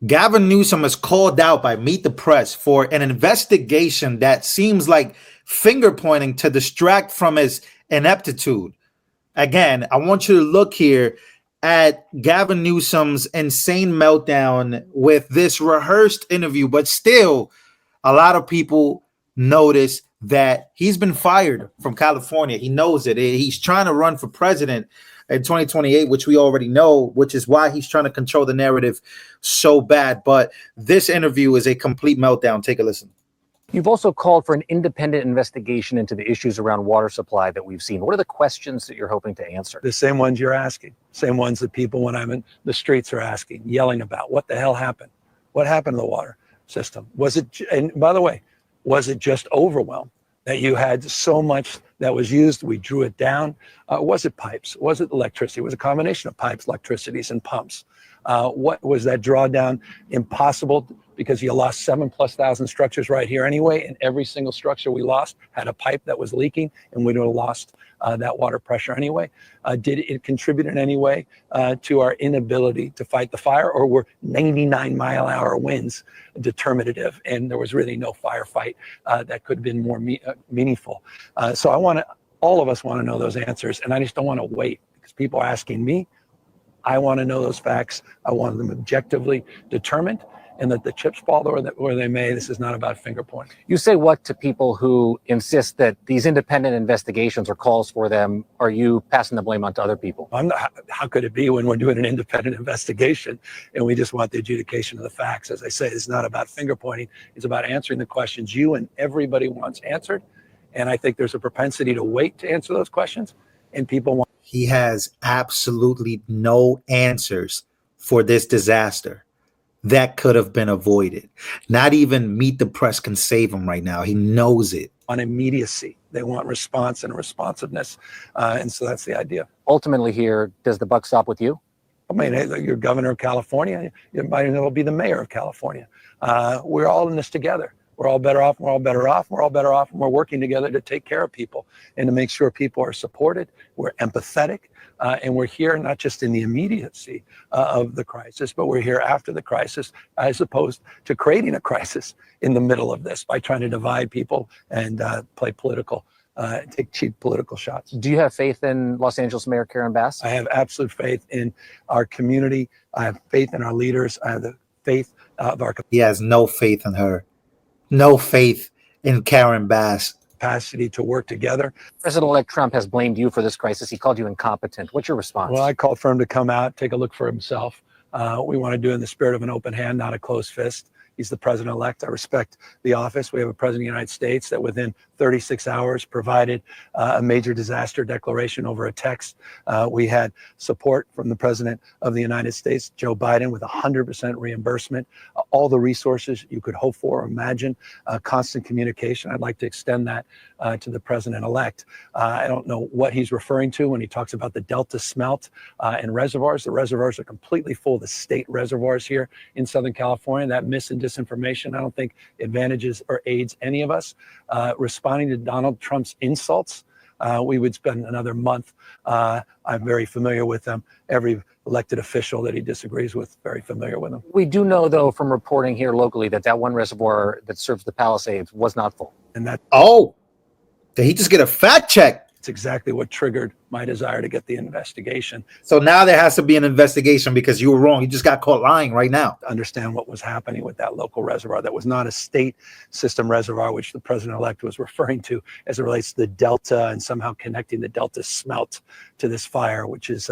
Gavin Newsom is called out by Meet the Press for an investigation that seems like finger pointing to distract from his ineptitude. Again, I want you to look here at Gavin Newsom's insane meltdown with this rehearsed interview, but still, a lot of people notice that he's been fired from California. He knows it. He's trying to run for president in 2028, which we already know, which is why he's trying to control the narrative so bad. But this interview is a complete meltdown. Take a listen. You've also called for an independent investigation into the issues around water supply that we've seen. What are the questions that you're hoping to answer? The same ones you're asking, same ones that people when I'm in the streets are asking, yelling about. What the hell happened? What happened to the water system? Was it, and by the way, was it just overwhelm that you had so much that was used, we drew it down? Was it pipes? Was it electricity? It was a combination of pipes, electricities, and pumps. What was that drawdown impossible because you lost 7,000+ structures right here anyway, and every single structure we lost had a pipe that was leaking, and we'd have lost that water pressure anyway. Did it contribute in any way to our inability to fight the fire, or were 99-mile-an-hour winds determinative and there was really no firefight that could have been more meaningful? So all of us want to know those answers, and I just don't want to wait because people are asking me. I want to know those facts. I want them objectively determined, and that the chips fall where they may. This is not about finger pointing. You say what to people who insist that these independent investigations or calls for them? Are you passing the blame on to other people? How could it be when we're doing an independent investigation and we just want the adjudication of the facts? As I say, it's not about finger pointing. It's about answering the questions you and everybody wants answered. And I think there's a propensity to wait to answer those questions, and people want. He has absolutely no answers for this disaster that could have been avoided. Not even Meet the Press can save him right now. He knows it. On immediacy, they want response and responsiveness, and so that's the idea. Ultimately here, does the buck stop with you? I mean, you're governor of California. You might as well be the mayor of California. We're all in this together. We're all better off. We're all better off. We're all better off. And we're working together to take care of people and to make sure people are supported. We're empathetic. And we're here not just in the immediacy of the crisis, but we're here after the crisis, as opposed to creating a crisis in the middle of this by trying to divide people and play political, take cheap political shots. Do you have faith in Los Angeles Mayor Karen Bass? I have absolute faith in our community. I have faith in our leaders. I have the faith of our. He has no faith in her. No faith in Karen Bass. Capacity to work together. President-elect Trump has blamed you for this crisis. He called you incompetent. What's your response? Well, I called for him to come out, take a look for himself. We want to do it in the spirit of an open hand, not a closed fist. He's the president-elect. I respect the office. We have a president of the United States that within 36 hours provided a major disaster declaration over a text. We had support from the president of the United States, Joe Biden, with 100% reimbursement, all the resources you could hope for or imagine, constant communication. I'd like to extend that to the president-elect. I don't know what he's referring to when he talks about the Delta smelt and reservoirs. The reservoirs are completely full, the state reservoirs here in Southern California. That mis and disinformation, I don't think advantages or aids any of us. Responding to Donald Trump's insults, we would spend another month. I'm very familiar with them. Every elected official that he disagrees with, very familiar with them. We do know, though, from reporting here locally that one reservoir that serves the Palisades was not full. And that. Oh, did he just get a fact check? It's exactly what triggered my desire to get the investigation. So now there has to be an investigation because you were wrong. You just got caught lying right now. Understand what was happening with that local reservoir. That was not a state system reservoir, which the president-elect was referring to as it relates to the Delta and somehow connecting the Delta smelt to this fire, which is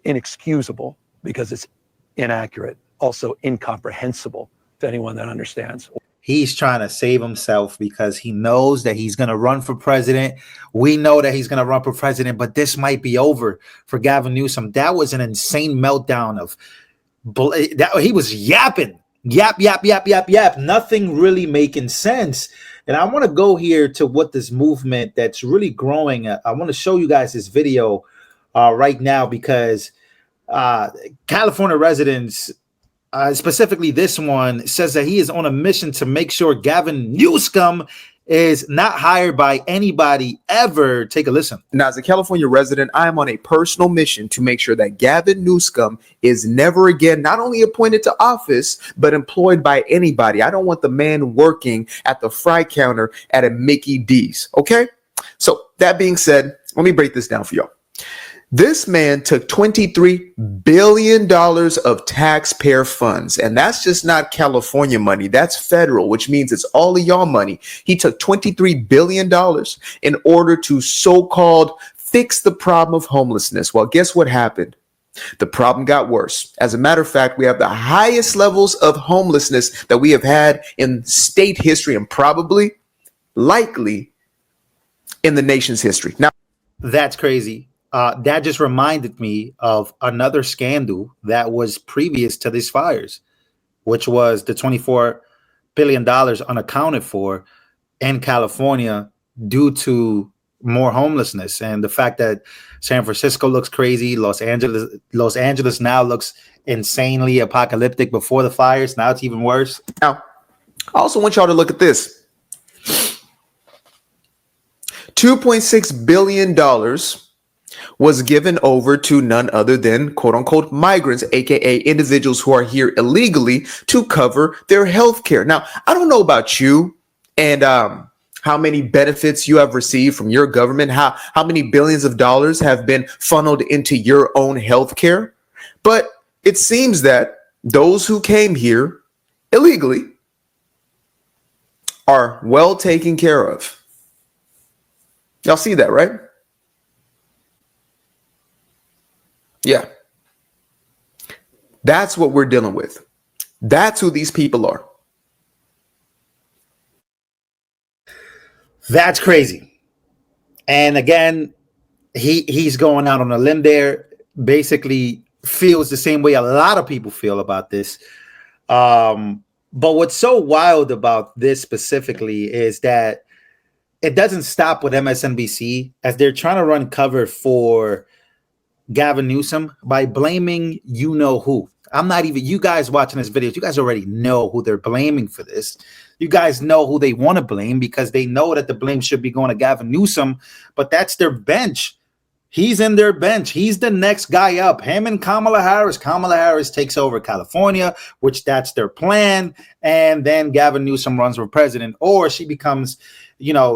inexcusable because it's inaccurate, also incomprehensible to anyone that understands. He's trying to save himself because he knows that he's going to run for president. We know that he's going to run for president, but this might be over for Gavin Newsom. That was an insane meltdown of that. He was yapping, yap. Nothing really making sense. And I want to go here to what this movement that's really growing. I want to show you guys this video right now because California residents, specifically this one, says that he is on a mission to make sure Gavin Newsom is not hired by anybody ever. Take a listen. Now, as a California resident, I am on a personal mission to make sure that Gavin Newsom is never again not only appointed to office, but employed by anybody. I don't want the man working at the fry counter at a Mickey D's. Okay? So that being said, let me break this down for y'all. This man took $23 billion of taxpayer funds, and that's just not California money. That's federal, which means it's all of y'all money. He took $23 billion in order to so-called fix the problem of homelessness. Well, guess what happened? The problem got worse. As a matter of fact, we have the highest levels of homelessness that we have had in state history and probably, likely, in the nation's history. Now, that's crazy. That just reminded me of another scandal that was previous to these fires, which was the $24 billion unaccounted for in California due to more homelessness, and the fact that San Francisco looks crazy, Los Angeles now looks insanely apocalyptic before the fires. Now it's even worse. Now, I also want y'all to look at this. $2.6 billion was given over to none other than quote unquote migrants, aka individuals who are here illegally, to cover their health care. Now, I don't know about you and how many benefits you have received from your government, how many billions of dollars have been funneled into your own health care, but it seems that those who came here illegally are well taken care of. Y'all see that, right? Yeah. That's what we're dealing with. That's who these people are. That's crazy. And again, he's going out on a limb there, basically feels the same way a lot of people feel about this. But what's so wild about this specifically is that it doesn't stop with MSNBC as they're trying to run cover for Gavin Newsom by blaming you know who. I'm not even, you guys watching this video, you guys already know who they're blaming for this. You guys know who they want to blame because they know that the blame should be going to Gavin Newsom, but that's their bench. He's in their bench. He's the next guy up. Him and Kamala Harris. Kamala Harris takes over California, which that's their plan. And then Gavin Newsom runs for president, or she becomes,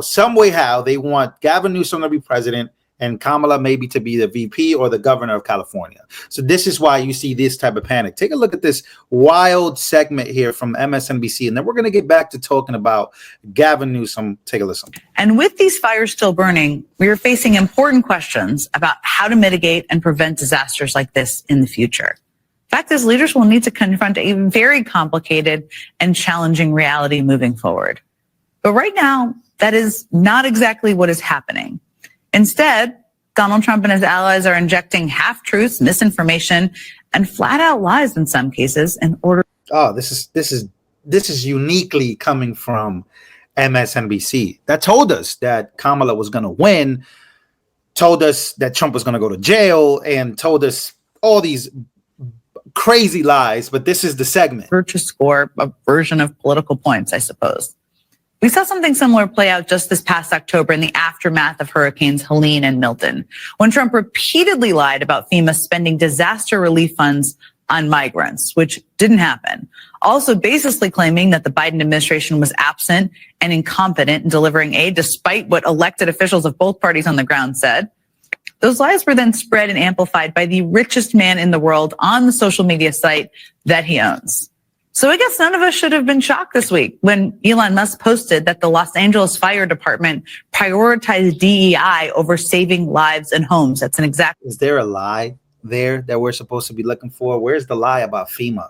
some way how they want Gavin Newsom to be president and Kamala maybe to be the VP or the governor of California. So this is why you see this type of panic. Take a look at this wild segment here from MSNBC, and then we're going to get back to talking about Gavin Newsom. Take a listen. And with these fires still burning, we are facing important questions about how to mitigate and prevent disasters like this in the future. Fact is, leaders will need to confront a very complicated and challenging reality moving forward. But right now, that is not exactly what is happening. Instead, Donald Trump and his allies are injecting half-truths, misinformation, and flat-out lies in some cases in order. Oh, this is uniquely coming from MSNBC that told us that Kamala was going to win, told us that Trump was going to go to jail, and told us all these crazy lies. But this is the segment. To score a version of political points, I suppose. We saw something similar play out just this past October in the aftermath of Hurricanes Helene and Milton, when Trump repeatedly lied about FEMA spending disaster relief funds on migrants, which didn't happen. Also baselessly claiming that the Biden administration was absent and incompetent in delivering aid, despite what elected officials of both parties on the ground said. Those lies were then spread and amplified by the richest man in the world on the social media site that he owns. So I guess none of us should have been shocked this week when Elon Musk posted that the Los Angeles Fire Department prioritized DEI over saving lives and homes. That's an exact. Is there a lie there that we're supposed to be looking for? Where's the lie about FEMA?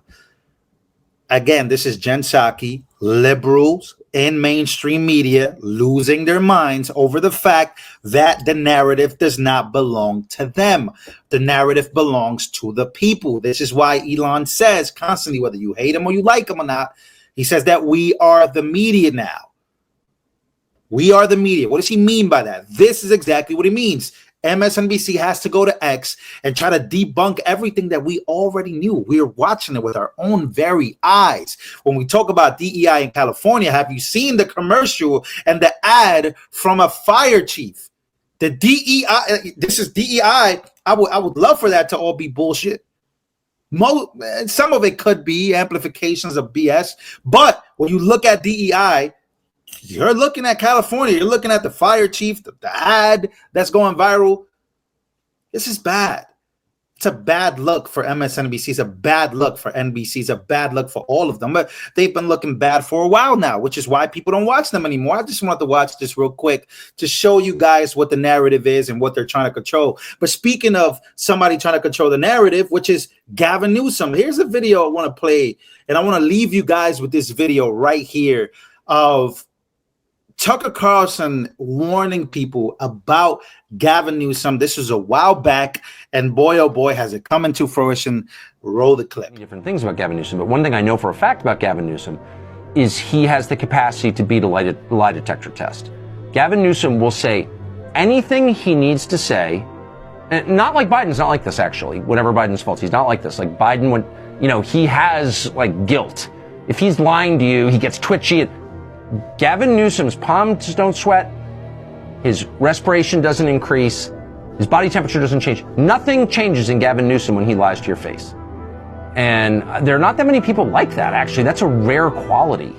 Again, this is Jen Psaki, liberals in mainstream media losing their minds over the fact that the narrative does not belong to them. The narrative belongs to the people. This is why Elon says constantly, whether you hate him or you like him or not, he says that we are the media now. We are the media. What does he mean by that? This is exactly what he means. MSNBC has to go to X and try to debunk everything that we already knew. We're watching it with our own very eyes. When we talk about DEI in California, have you seen the commercial and the ad from a fire chief? The DEI, this is DEI. I would love for that to all be bullshit. Some of it could be amplifications of BS, but when you look at DEI, you're looking at California, you're looking at the fire chief, the ad that's going viral. This is bad. It's a bad look for MSNBC. It's a bad look for NBC. It's a bad look for all of them. But they've been looking bad for a while now, which is why people don't watch them anymore. I just want to watch this real quick to show you guys what the narrative is and what they're trying to control. But speaking of somebody trying to control the narrative, which is Gavin Newsom, here's a video I want to play. And I want to leave you guys with this video right here of Tucker Carlson warning people about Gavin Newsom. This was a while back, and boy, oh boy, has it come into fruition. Roll the clip. Different things about Gavin Newsom, but one thing I know for a fact about Gavin Newsom is he has the capacity to beat a lie detector test. Gavin Newsom will say anything he needs to say, and not like Biden's not like this, actually. Whatever Biden's fault, he's not like this. Like Biden, when, he has like guilt. If he's lying to you, he gets twitchy. Gavin Newsom's palms don't sweat, his respiration doesn't increase, his body temperature doesn't change. Nothing changes in Gavin Newsom when he lies to your face. And there are not that many people like that, actually. That's a rare quality.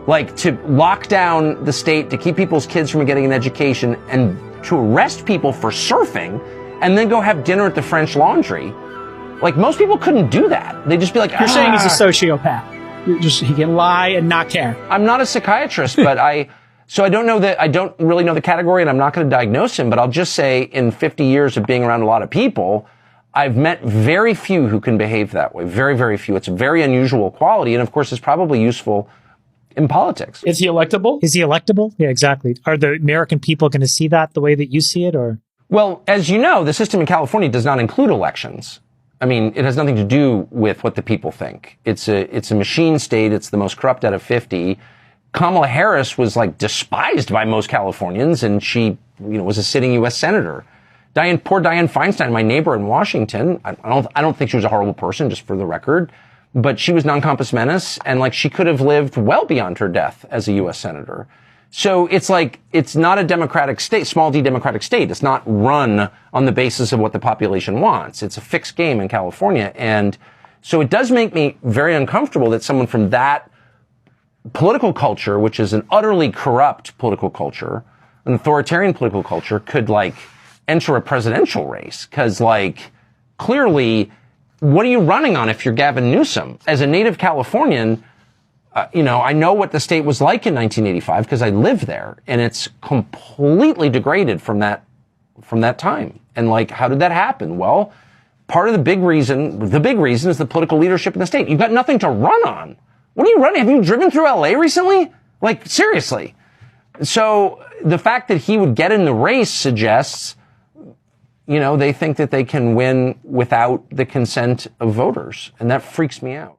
Like to lock down the state, to keep people's kids from getting an education, and to arrest people for surfing, and then go have dinner at the French Laundry. Like most people couldn't do that. They'd just be like, You're saying he's a sociopath. He can lie and not care. I'm not a psychiatrist, but I don't really know the category, and I'm not going to diagnose him, but I'll just say in 50 years of being around a lot of people, I've met very few who can behave that way. Very, very few. It's a very unusual quality, and of course, it's probably useful in politics. Is he electable? Is he electable? Yeah, exactly. Are the American people going to see that the way that you see it, or? Well, as you know, the system in California does not include elections. I mean, it has nothing to do with what the people think. It's a machine state. It's the most corrupt out of 50. Kamala Harris was like despised by most Californians, and she, was a sitting U.S. senator. Poor Dianne Feinstein, my neighbor in Washington. I don't think she was a horrible person, just for the record, but she was non compos menis, and like she could have lived well beyond her death as a U.S. senator. So it's like, it's not a democratic state, small d democratic state. It's not run on the basis of what the population wants. It's a fixed game in California. And so it does make me very uncomfortable that someone from that political culture, which is an utterly corrupt political culture, an authoritarian political culture, could like enter a presidential race. Cause like, clearly, what are you running on if you're Gavin Newsom? As a native Californian, I know what the state was like in 1985 because I lived there, and it's completely degraded from that time. And like, how did that happen? Well, part of the big reason is the political leadership in the state. You've got nothing to run on. What are you running? Have you driven through LA recently? Like, seriously. So the fact that he would get in the race suggests, they think that they can win without the consent of voters. And that freaks me out.